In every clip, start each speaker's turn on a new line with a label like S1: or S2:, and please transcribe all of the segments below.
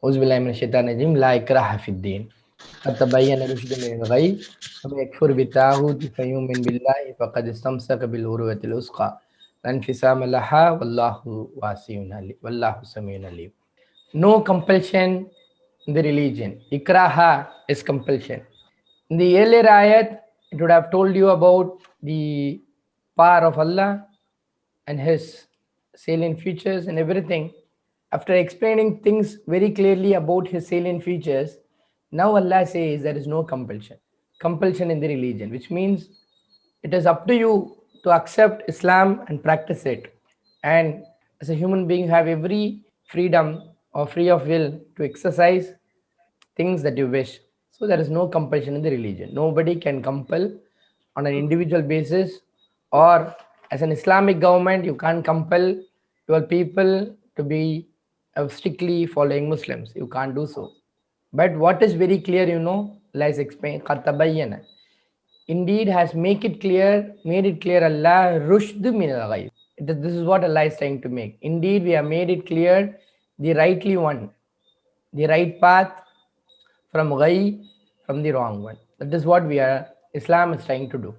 S1: أعوذ بالله من الشيطان الرجيم لا إكراه في الدين قد تبين الرشد من الغي ومن يكفر بالطاغوت فيؤمن بالله فقد استمسك بالعروة الوثقى لا انفصام لها والله واسع عليم والله سميع عليم. No compulsion in the religion. Ikraha is compulsion. In the earlier ayat, it would have told you about the power of Allah and His salient features and everything. After explaining things very clearly about His salient features, now Allah says there is no compulsion. Compulsion in the religion, which means it is up to you to accept Islam and practice it. And as a human being, have every freedom or free of will to exercise things that you wish. So there is no compulsion in the religion. Nobody can compel on an individual basis, or as an Islamic government, you can't compel your people to be strictly following Muslims. You can't do so. But what is very clear, let's explain. قَدْ تَبَيَّنَ. Indeed has made it clear Allah rushd min al-ghayb. This is what Allah is trying to make. Indeed, we have made it clear the rightly one, the right path from ghayb, from the wrong one. That is what Islam is trying to do.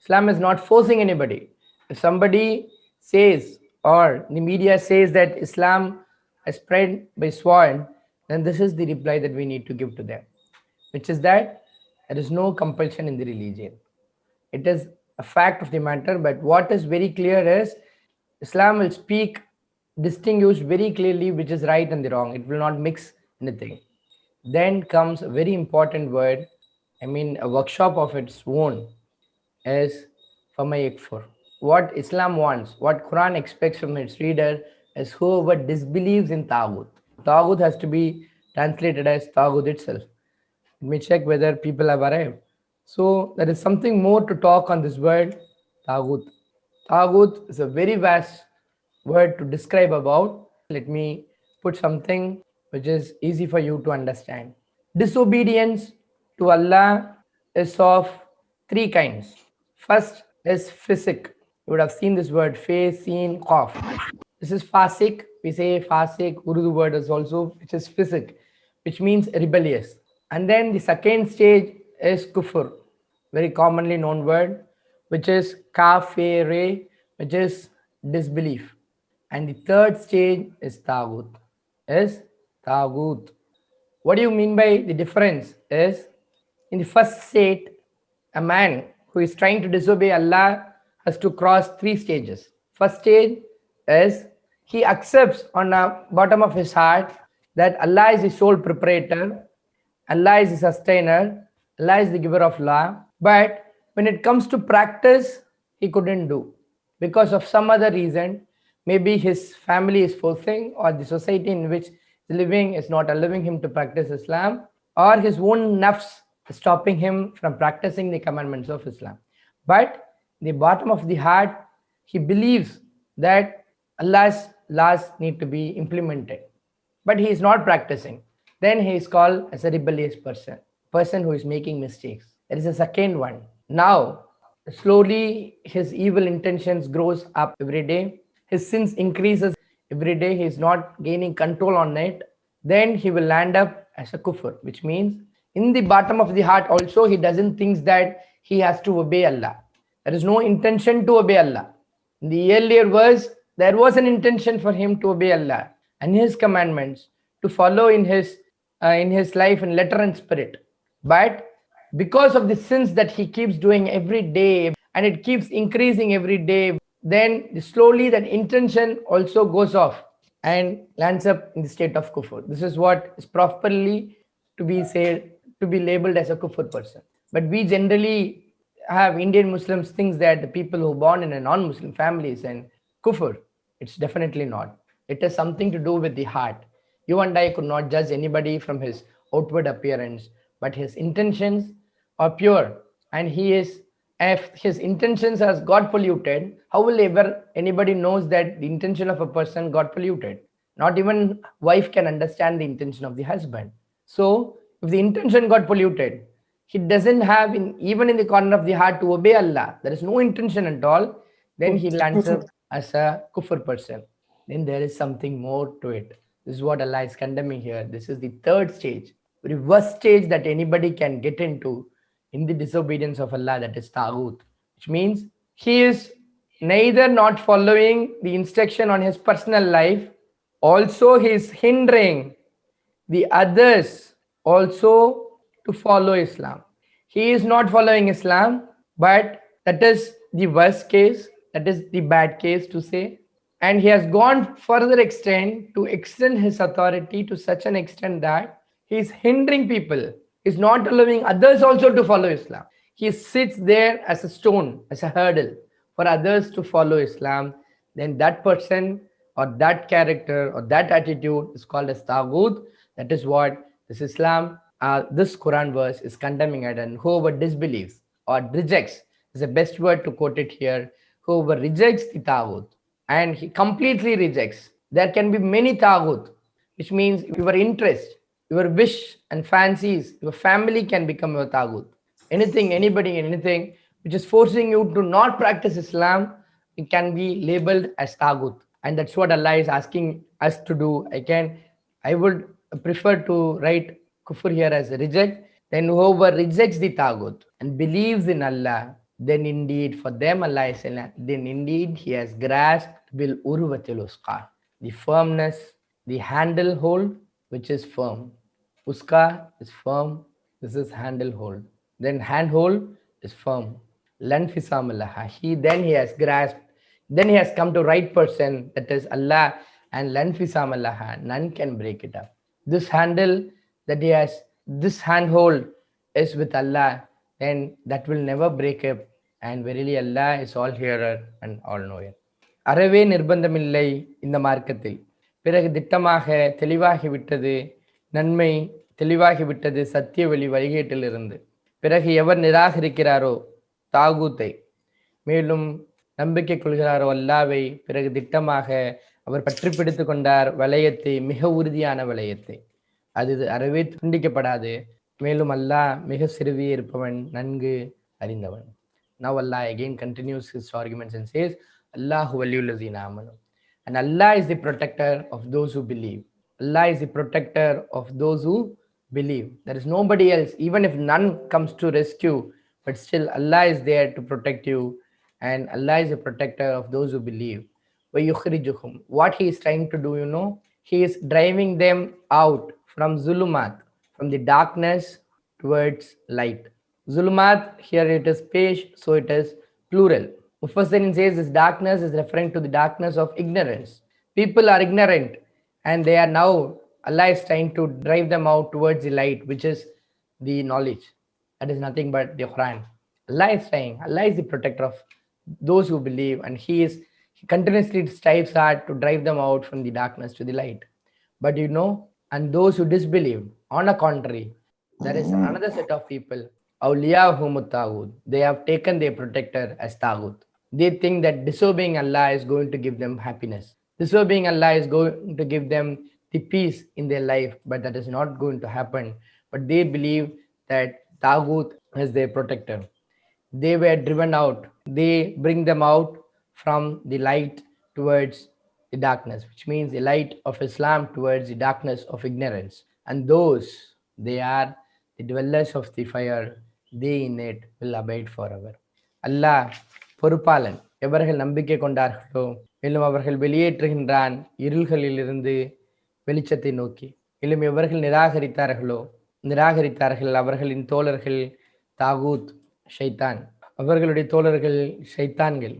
S1: Islam is not forcing anybody. If somebody says or the media says that Islam has spread by sword, then this is the reply that we need to give to them, which is that there is no compulsion in the religion. It is a fact of the matter, but what is very clear is Islam will distinguish very clearly which is right and the wrong. It will not mix anything. Then comes a very important word, a workshop of its own, is famayakfur. What Islam wants, what Quran expects from its reader is whoever disbelieves in Taghut. Taghut has to be translated as Taghut itself. Let me check whether people have arrived. So there is something more to talk on this word, Taghut. Taghut is a very vast word to describe about. Let me put something which is easy for you to understand. Disobedience to Allah is of three kinds. First is fisik. You would have seen this word, fe, seen, qaf. This is fasik. We say fasik, Urdu word is also, which is fisik, which means rebellious. And then the second stage is kufr, very commonly known word, which is kafere, which is disbelief. And the third stage is taghut. What do you mean by the difference is, in the first state, a man who is trying to disobey Allah has to cross three stages. First stage is he accepts on the bottom of his heart that Allah is the sole proprietor, Allah is the sustainer, Allah is the giver of law. But when it comes to practice, he couldn't do because of some other reason. Maybe his family is forcing, or the society in which he's living is not allowing him to practice Islam, or his own nafs is stopping him from practicing the commandments of Islam. But in the bottom of the heart, he believes that Allah's laws need to be implemented, but he is not practicing. Then he is called as a rebellious person who is making mistakes. There is a second one. Now, slowly his evil intentions grows up every day. His sins increases every day. He is not gaining control on it. Then he will land up as a kufr, which means in the bottom of the heart also he doesn't think that he has to obey Allah. There is no intention to obey Allah. In the earlier verse, there was an intention for him to obey Allah and His commandments, to follow in his life in letter and spirit. But because of the sins that he keeps doing every day, and it keeps increasing every day, then slowly that intention also goes off and lands up in the state of kufr. This is what is properly to be said, to be labeled as a kufr person. But we generally have Indian Muslims thinks that the people who are born in a non-Muslim families and kufr. It's definitely not. It has something to do with the heart. You and I could not judge anybody from his outward appearance, but his intentions are pure. And if his intentions has got polluted, how will ever anybody knows that the intention of a person got polluted? Not even wife can understand the intention of the husband. So if the intention got polluted, he doesn't have even in the corner of the heart to obey Allah. There is no intention at all. Then he lands up as a kufr person. Then there is something more to it. This is what Allah is condemning here. This is the third stage, very worst stage that anybody can get into in the disobedience of Allah, that is Taghut, which means he is neither not following the instruction on his personal life, also he is hindering the others also to follow Islam. He is not following Islam, but that is the worst case, that is the bad case to say. And he has gone further extent to extend his authority to such an extent that he is hindering people. He is not allowing others also to follow Islam. He sits there as a stone, as a hurdle for others to follow Islam. Then that person or that character or that attitude is called as Taghut. That is what this Islam, this Quran verse is condemning it. And whoever disbelieves or rejects is the best word to quote it here. Whoever rejects the Taghut, and he completely rejects. There can be many Taghut, which means your interest, your wish and fancies, your family can become your Taghut. Anything, anybody, anything which is forcing you to not practice Islam, it can be labeled as Taghut. And that's what Allah is asking us to do. I would prefer to write kufr here as reject. Then whoever rejects the Taghut and believes in Allah, then indeed for them Allah is saying, then indeed he has grasped bil urwatil usqa, the firmness, the handle hold which is firm. Uska is firm, this is handle hold. Then hand hold is firm. Lan fisamallaha. He has grasped, then he has come to right person, that is Allah, and lan fisamallaha, none can break it up. This handle that he has, this handhold is with Allah, then that will never break up. And verily Allah is all hearer and all knower. அறவே நிர்பந்தமில்லை இந்த மார்க்கத்தில். பிறகு திட்டமாக தெளிவாகிவிட்டது நன்மை, தெளிவாகிவிட்டது சத்திய வழி வழிகேட்டிலிருந்து. பிறகு எவர் நிராகரிக்கிறாரோ தாகூத்தை, மேலும் நம்பிக்கை கொள்கிறாரோ அல்லாவை, பிறகு திட்டமாக அவர் பற்றி பிடித்து கொண்டார் வளையத்தை, மிக உறுதியான வளையத்தை. அது அறவே துண்டிக்கப்படாது. மேலும் அல்லாஹ் மிக சிறுவியே இருப்பவன், நன்கு அறிந்தவன். Now Allah again continues his arguments and says, Allahu waliyullazina amanu. And Allah is the protector of those who believe. Allah is the protector of those who believe. There is nobody else, even if none comes to rescue, but still Allah is there to protect you, and Allah is a protector of those who believe. وَيُخْرِجُهُمْ. What he is trying to do, he is driving them out from zulumat, from the darkness towards light. Zulumat, here it is page, so it is plural. Mufassirin says this darkness is referring to the darkness of ignorance. People are ignorant and they are now, Allah is trying to drive them out towards the light, which is the knowledge. That is nothing but the Quran. Allah is saying, Allah is the protector of those who believe, and he continuously strives hard to drive them out from the darkness to the light. But and those who disbelieve, on the contrary, there is another set of people, awliyahumut taghut. They have taken their protector as taghut. They think that disobeying Allah is going to give them happiness. Disobeying Allah is going to give them the peace in their life, but that is not going to happen. But they believe that taghut is their protector. They were driven out. They bring them out from the light towards the darkness, which means the light of Islam towards the darkness of ignorance. And those, they are the dwellers of the fire, they in it will abide forever. Allah பொறுப்பாளன். எவர்கள் நம்பிக்கை கொண்டார்களோ, மேலும் அவர்கள் வெளியேற்றுகின்றான் இருள்களிலிருந்து வெளிச்சத்தை நோக்கி. மேலும் எவர்கள் நிராகரித்தார்கள் அவர்களின் தோழர்கள் தாகூத், ஷைத்தான். அவர்களுடைய தோழர்கள் ஷைத்தான்கள்,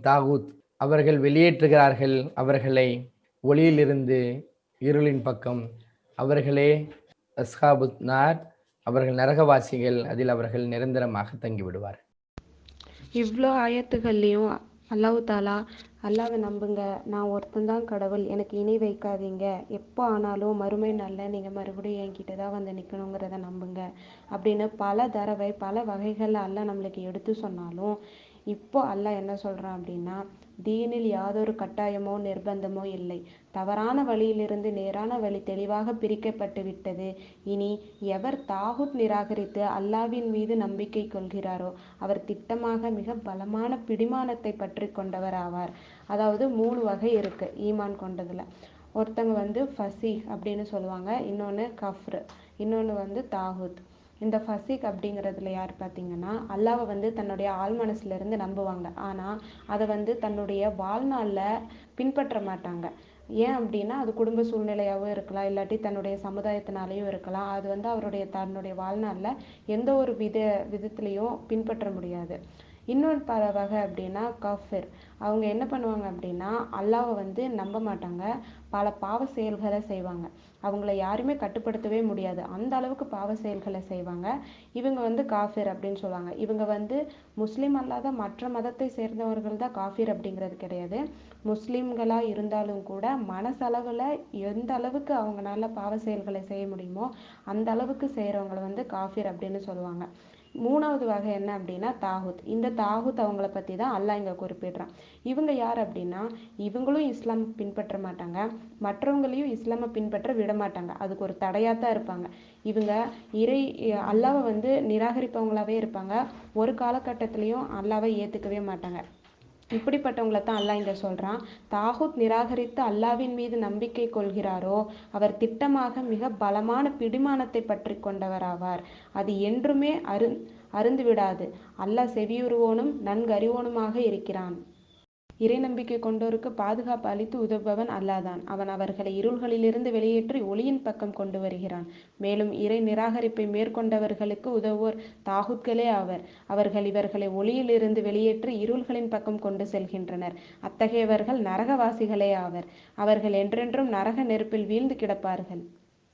S1: தாகூத். அவர்கள் வெளியேற்றுகிறார்கள் அவர்களை ஒளியிலிருந்து இருளின் பக்கம். அவர்களே அஸ்ஹாபுத் நார், அவர்கள் நரகவாசிகள், அதில் அவர்கள் நிரந்தரமாக தங்கிவிடுவார்.
S2: இவ்வளோ ஆயத்துகள்லையும் அல்லாஹ் தாலா அல்லாவை நம்புங்க, நான் ஒருத்தந்தான் கடவுள், எனக்கு இணை வைக்காதீங்க, எப்போ ஆனாலும் மறுமை நாளில் நீங்கள் மறுபடியும் என்கிட்ட தான் வந்து நிற்கணுங்கிறத நம்புங்க அப்படின்னு பல தடவை பல வகைகளில் அல்லாஹ் நம்மளுக்கு எடுத்து சொன்னாலும், இப்போ அல்லாஹ் என்ன சொல்கிறான் அப்படின்னா, தீனில் யாதொரு கட்டாயமோ நிர்பந்தமோ இல்லை. தவறான வழியிலிருந்து நேரான வழி தெளிவாக பிரிக்கப்பட்டு விட்டது. இனி எவர் தாகுத் நிராகரித்து அல்லாவின் மீது நம்பிக்கை கொள்கிறாரோ அவர் திட்டமாக மிக பலமான பிடிமானத்தை பற்றி கொண்டவர் ஆவார். அதாவது 3 வகை இருக்கு ஈமான் கொண்டதுல. ஒருத்தங்க வந்து ஃபசீக் அப்படின்னு சொல்லுவாங்க, இன்னொன்று கஃப்ரு, இன்னொன்று வந்து தாகூத். இந்த ஃபசீக் அப்படிங்கிறதுல யார் பார்த்தீங்கன்னா, அல்லாவை வந்து தன்னுடைய ஆழ் மனசுலேருந்து நம்புவாங்க, ஆனால் அதை வந்து தன்னுடைய வாழ்நாளில் பின்பற்ற மாட்டாங்க. ஏன் அப்படின்னா, அது குடும்ப சூழ்நிலையாகவும் இருக்கலாம், இல்லாட்டி தன்னுடைய சமுதாயத்தினாலேயும் இருக்கலாம். அது வந்து தன்னுடைய வாழ்நாளில் எந்த ஒரு விதத்துலேயும் பின்பற்ற முடியாது. இன்னொரு வகை அப்படின்னா காஃபிர். அவங்க என்ன பண்ணுவாங்க அப்படின்னா, அல்லாவை வந்து நம்ப மாட்டாங்க, பல பாவ செயல்களை செய்வாங்க. அவங்கள யாருமே கட்டுப்படுத்தவே முடியாது, அந்த அளவுக்கு பாவ செயல்களை செய்வாங்க. இவங்க வந்து காஃபிர் அப்படின்னு சொல்லுவாங்க. இவங்க வந்து முஸ்லீம் அல்லாத மற்ற மதத்தை சேர்ந்தவர்கள் தான் காஃபிர் அப்படிங்கிறது கிடையாது. முஸ்லீம்களாக இருந்தாலும் கூட மனசளவில் எந்த அளவுக்கு அவங்களால பாவ செயல்களை செய்ய முடியுமோ அந்த அளவுக்கு செய்கிறவங்களை வந்து காஃபிர் அப்படின்னு சொல்லுவாங்க. மூணாவது வகை என்ன அப்படின்னா தாகூத். இந்த தாகூத் அவங்கள பற்றி தான் அல்லாஹ் இங்கே குறிப்பிடுறான். இவங்க யார் அப்படின்னா, இவங்களும் இஸ்லாம் பின்பற்ற மாட்டாங்க, மற்றவங்களையும் இஸ்லாமை பின்பற்ற விட மாட்டாங்க, அதுக்கு ஒரு தடையாக தான் இருப்பாங்க. இவங்க இறை அல்லாவை வந்து நிராகரிப்பவங்களாகவே இருப்பாங்க, ஒரு காலகட்டத்திலையும் அல்லாவை ஏற்றுக்கவே மாட்டாங்க. இப்படிப்பட்டவங்களை தான் அல்லாஹ் இங்கே சொல்கிறான். தாகூத் நிராகரித்து அல்லாவின் மீது நம்பிக்கை கொள்கிறாரோ அவர் திட்டமாக மிக பலமான பிடிமானத்தை பற்றி கொண்டவராவார். அது என்றுமே அருந்து விடாது. அல்லாஹ் செவியுறுவோனும் நன்கறிவோனுமாக இருக்கிறான். இறை நம்பிக்கை கொண்டோருக்கு பாதுகாப்பு அளித்து உதவுபவன் அல்லாதான். அவன் அவர்களை இருள்களிலிருந்து வெளியேற்றி ஒளியின் பக்கம் கொண்டு வருகிறான். மேலும் இறை நிராகரிப்பை மேற்கொண்டவர்களுக்கு உதவுவோர் தாகூத்களே ஆவர். அவர்கள் இவர்களை ஒளியிலிருந்து வெளியேற்றி இருள்களின் பக்கம் கொண்டு செல்கின்றனர். அத்தகையவர்கள் நரகவாசிகளே ஆவர். அவர்கள் என்றென்றும் நரக நெருப்பில் வீழ்ந்து கிடப்பார்கள்.